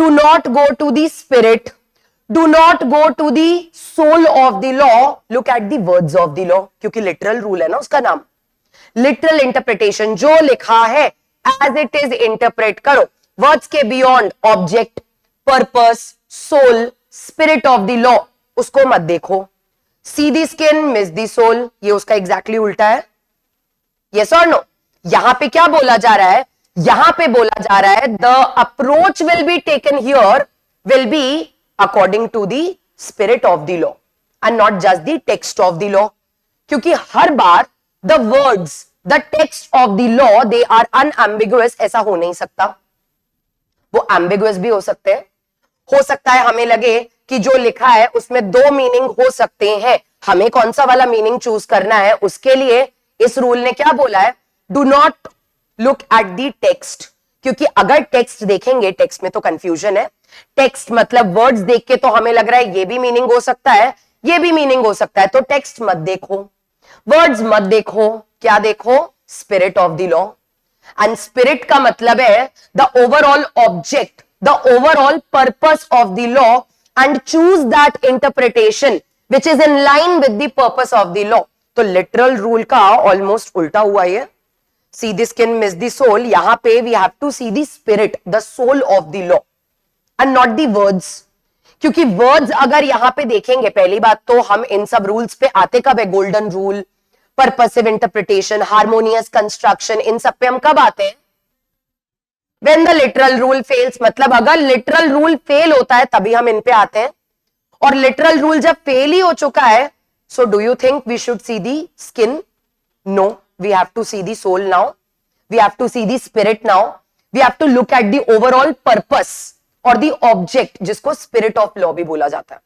Do not go to the spirit, do not go to the soul of the law, look at the words of the law, क्योंकि literal rule है ना उसका नाम। Literal interpretation, जो लिखा है as it is interpret करो। Words के beyond object, purpose, soul, spirit of the law, उसको मत देखो। See the skin, miss the soul, ये उसका एग्जैक्टली उल्टा है। यस और नो? यहां पे क्या बोला जा रहा है? यहां पे बोला जा रहा है the approach will be taken here will be according to the spirit of the law and not just the text of the law, क्योंकि हर बार the words, the text of the law they are unambiguous, ऐसा हो नहीं सकता। वो ambiguous भी हो सकते हैं। हो सकता है हमें लगे कि जो लिखा है उसमें दो मीनिंग हो सकते हैं, हमें कौन सा वाला मीनिंग चूज करना है, उसके लिए इस रूल ने क्या बोला है? Do not look at the text, क्योंकि अगर टेक्स्ट देखेंगे, टेक्स्ट में तो कंफ्यूजन है। टेक्स्ट मतलब वर्ड्स देख के तो हमें लग रहा है ये भी मीनिंग हो सकता है, ये भी मीनिंग हो सकता है, तो टेक्स्ट मत देखो, वर्ड्स मत देखो, क्या देखो? Spirit of the law. And spirit का मतलब है the overall object, the overall purpose of the law, and choose that interpretation which is in line with the purpose of the law. तो लिटरल रूल का almost उल्टा हुआ ये। See the skin, miss the soul, यहां पे we have to see the spirit, the soul of the law and not the words, क्योंकि words अगर यहां पे देखेंगे, पहली बात तो हम इन सब रूल्स पे आते कब है? Golden rule, purposive interpretation, harmonious construction, इन सब पे हम कब आते हैं? When the literal rule fails, मतलब अगर लिटरल रूल फेल होता है तभी हम इन पे आते हैं, और लिटरल रूल जब फेल ही हो चुका है, so do you think we should see the skin? No, we have to see the soul now, we have to see the spirit now, we have to look at the overall purpose और the object, जिसको spirit of law भी बोला जाता है।